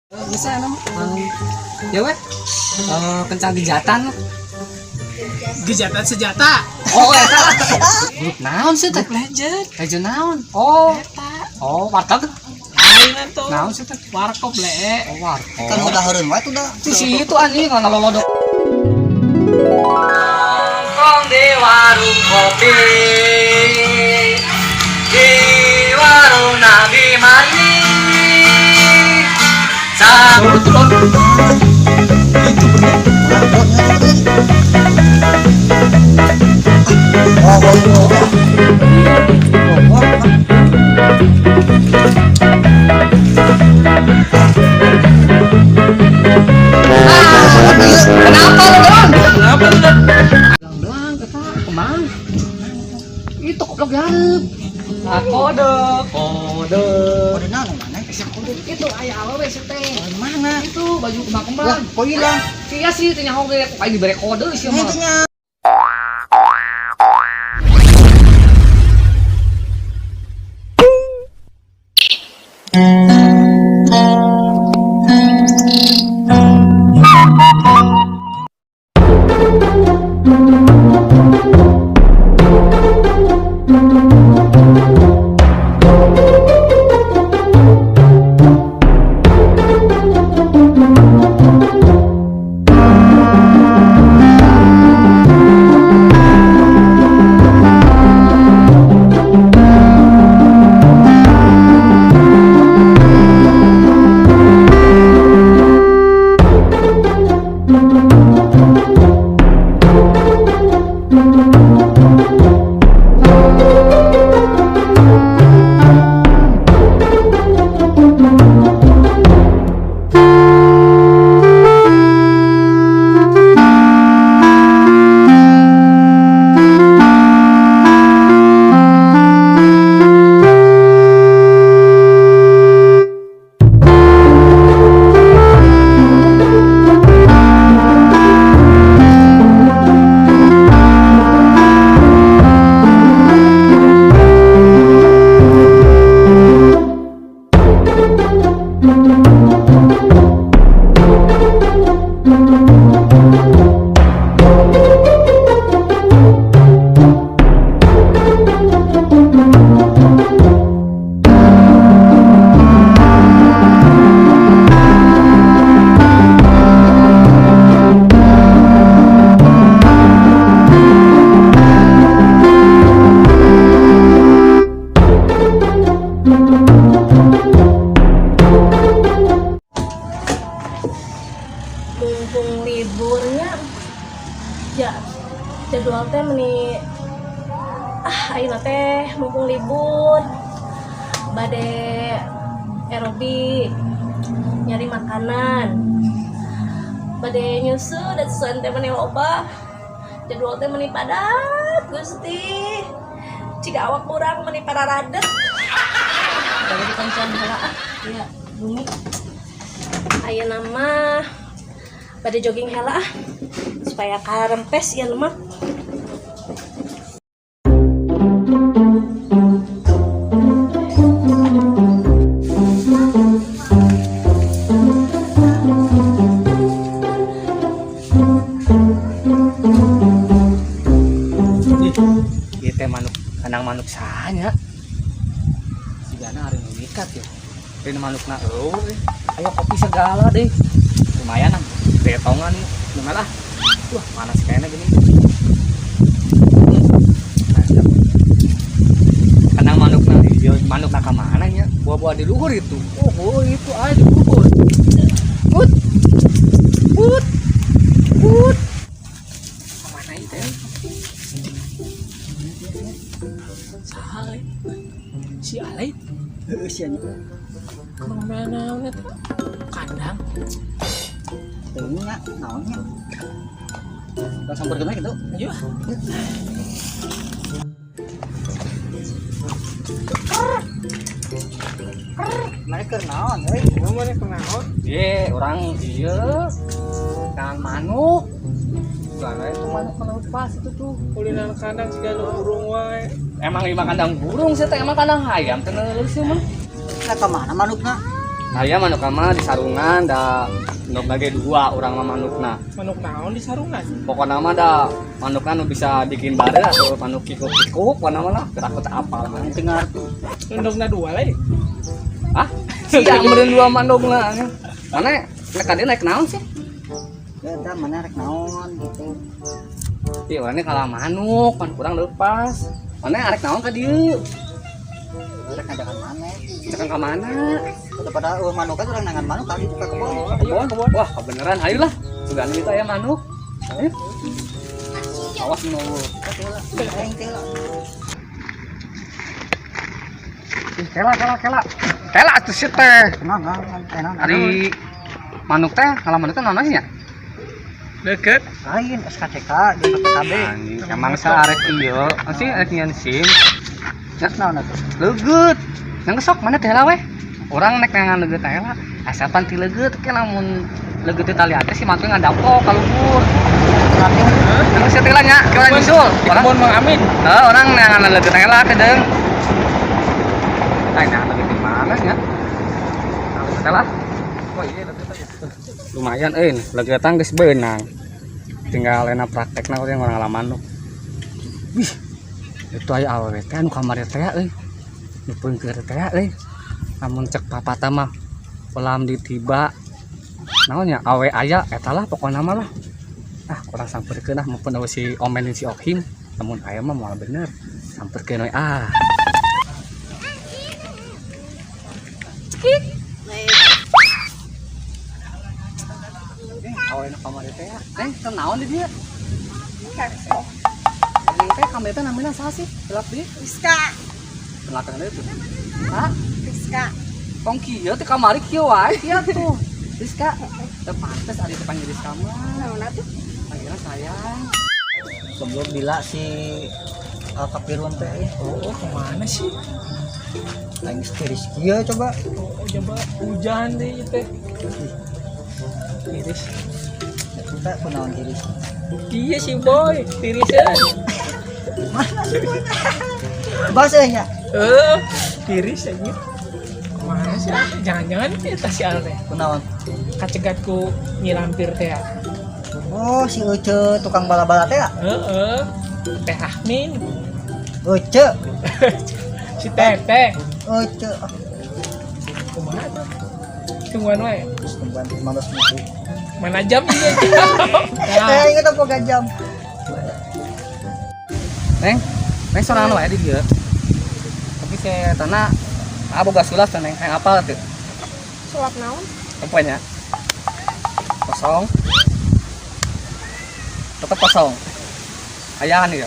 Bisa no, ya weh, kencang gejatan. Gejatan senjata. Oh, eta. Grup naon sih teh? Legend. Legend naon? Oh, warteg. Ayeuna tuh. Naon sih teh? Warkop le. Oh, warteg. Kan udah hareun wae tuh dah. Si itu anjing nggak ngelolodok. Nongkrong di warung kopi, di warung Nabi Mani. Sambut turun. Itu bener. Warungnya tadi. Kenapa lu doang? Kenapa lu dah? Belang, kata kemana? Itu goblok garep. Kode. Kode naon mana? Itu aya awewe sih teh. Mana? Itu baju Lah, kembang-kembang. kok hilang? Iya sih tanya hoge kayak diberi kode sih mah. Intinya mumpung liburnya ya jadwal teh meni ayeuna teh mumpung libur bade aerobik nyari makanan bade nyusu dan susuan teh meni loba jadwal teh meni padat Gusti jika awak kurang meni pararadet dari dikancan heula ya bumi ayeuna mah pada jogging hela supaya karempes ya lemak. Ieu teh manuk kandang manuk sahanya. Sigana hari mengikat ya. Ini manukna eueuh. Ayo kopi segala deh. Lumayan ah. Betongan nih, gimana lah? Wah, panas kayaknya gini. Kandang manuk nanti, manuk nak kemana ya? Buah-buah di luhur itu. Oh itu aja di luhur. Put. Kemana itu ya? Si Alay. sian. Kemana net? Kandang. Teunya naonnya? Lah sampeurkeun we kitu. Ayo. Mereka naon euy? Ngomongnya kenaon? Ye, orang iya. Kandang manuk. Gak itu manuk pas itu tuh. Kulinan kandang juga nu burung wae. Emang lima kandang burung sih teh, emang kandang hayam teh neuleuh sih mah. Nah, kemana manukna? Aya manuk mah di sarungan da manuk lagi dua urang mah manukna. Manuk naon di sarungan? Pokoknya mah da manukna nu bisa bikin bare atau manuk kikuk-kikuk pokoknya mah lah gerak teu apal mah. Dengar. Manukna dua lain. Ah, sia meureun dua manukna. Mana nek ade naik naon sih? Beda mana rek naon gitu. Ieu urang kalah manuk, pan kurang leupas. Mana arek naon ka dieu? Rek ngajakan mana? Cekan ka mana? Daripada manuk kan orang nangan manuk kali juga kebon. Kebon. Wah, kebeneran ayolah. Sugan kita ya manuk. Ayo. Awas menunggu. Aing teh lah. Kela. Kela atuh si teh. Enak. Ari manuk teh, kalau manuk teh naon nya? Deket. Lain SKCK di PKB. Emang saarek ieu, masih arek nyeun SIM. Jas naon atuh? Leugeut. Nang sok mana teh lah weh. Urang nek nangan leugeut teh lah. Asapan ti leugeut ke lamun leugeut teh tali teh si mantu ngadapo ka luhur. Nang si teh lah nya, kira nyusul. Kebon Mang Amin. Orang nangan leugeut teh lah kedeung. Ay, nangan leugeut di mana nya? Leugeut teh lah. Oh iya leugeut teh. Lumayan leugeutang geus beunang. Tinggal enak praktekna urang ngalaman nu. Wih. Itu aya awewe teh anu kamari teh euy. Nupeun keur teh euy. Namun cek papata mah pelam ditiba. Naonnya awe aya eta lah pokona mah lah. Ah, kurang sampeurkeun ah mumpun awe si Omen si Okhim. Namun aya mah moal bener. Sampeurkeun we ah. Awe na kamari teh. Teu naon di dieu? Ini teh kamari teh namina saha sih? Gelap di? Rizka, Belakang itu. Hah? Rizka, Tong kieu teh kamari kieu wae kieu tuh. Rizka, teu pantes ari teh panggil Rizka mah. naon atuh? Panggilna sayang. Sebelum bila si Kapirun teh Oh, kemana sih? aing tiris kieu coba. Oh, coba hujan deh teh. Tiris. Kita kunaon tiris. Iya sih boy, tirisan. Bahasanya Tiris aja. Kemana sih? Jangan-jangan kita si Al teh. kunaon? Kacegatku nyilampir teh. Oh, si Ece tukang bala-bala teh ya? Heeh. Teh Ahmin, Ece. si Teteh. Ece. Kumaha tuh? Tungguan wae. Tumbuhan 15 menit. Mana jam ini? Eh, ingat apa jam? Neng sorangan wae di dieu. Tapi saya tanah boga sulap teh neng apal teh. Sulap naon? Apanya? Kosong. Tetap kosong. Ayahan ya.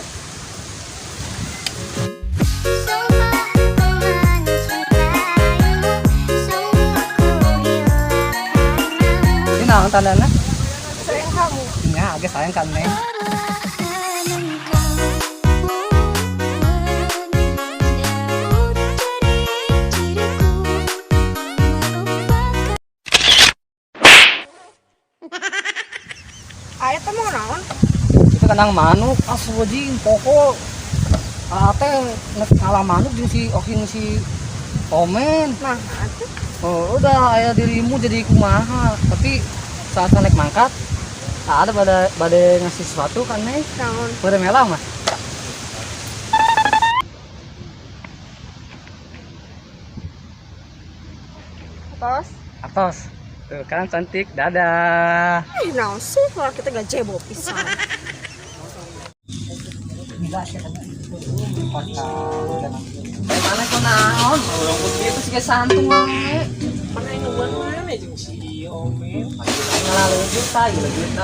Ini naon tandana? Sayang kamu. Ya, agak sayang kan neng. Aya teh mau naon? Itu kandang manuk aswajing pokok teh nek kalah manuk jeung si Oking si Omen. Nah, atuh. Oh, udah aya dirimu jadi kumaha tapi saat naik mangkat tak ada pada ngasih sesuatu kan nih Naon? pada melah mah Tos? atos tuh kan cantik dadah Naon sih kalau kita gak jebo pisan. Gila sih kan. Kota mana kau naon orang begitu sih santung wae Mana yang ngebuat mana jeung si Omen? ngalalu juta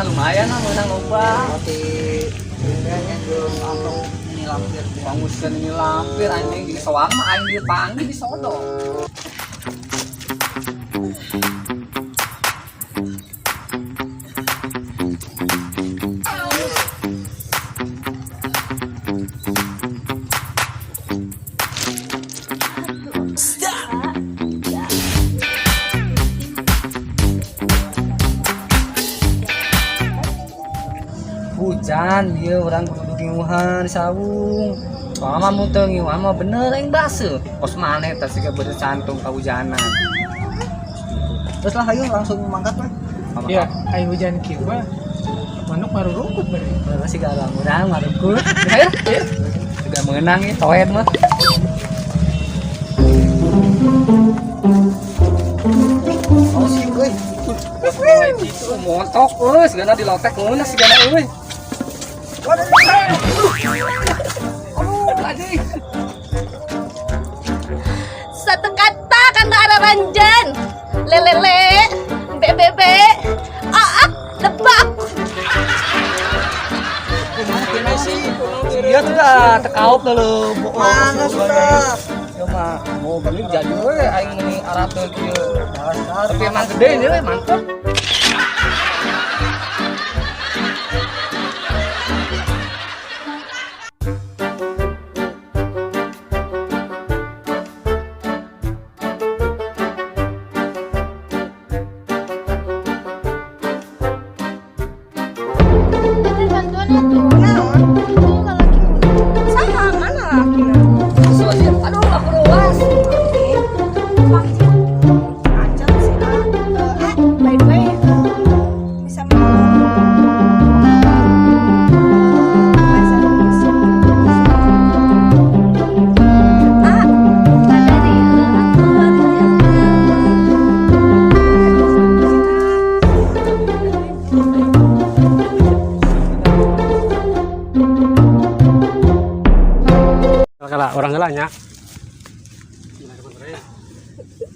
lumayan lah menang loba roti kayaknya belum antong ini lampir. panguskeun ini lampir anjing di soang mah aing dieu panggil di sodok hujan dia orang kudu ngiuhan di sawung soalnya mah muntah ngiuhan mah bener yang base pos maneh tas juga bener cantung kehujanan Terus lah ayo langsung mangkat we. Ya, ayo hujan kieu mah. Manuk baru rungkut bari. Masih gak orang marukut. Ayo. Juga mengenang ya toet mah. Oh sih euy. Itu montok euy, segana dilotek ngeuna segana euy. Lagi. Satu kata kan arah ranjan. Lelele, bebebe, lebak. Dia tuh dah tekaup dulu. Mana sudah? Ya mah mau beli jadi we aing ini arapeun kieu. Tapi emang gede ini we mantep. Sama mana lakinya? Aduh, aku ruas. Acan sih lah. By the way, bisa bahasa Indonesia. Kalau orang gelanya.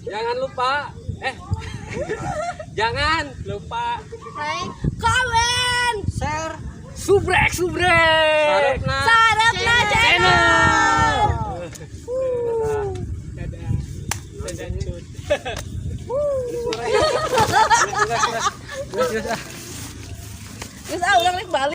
Jangan lupa. Jangan lupa. Komen, Share. Subrek. Sarapna. sarapna channel. Dadah cut. Geus urang rek balik.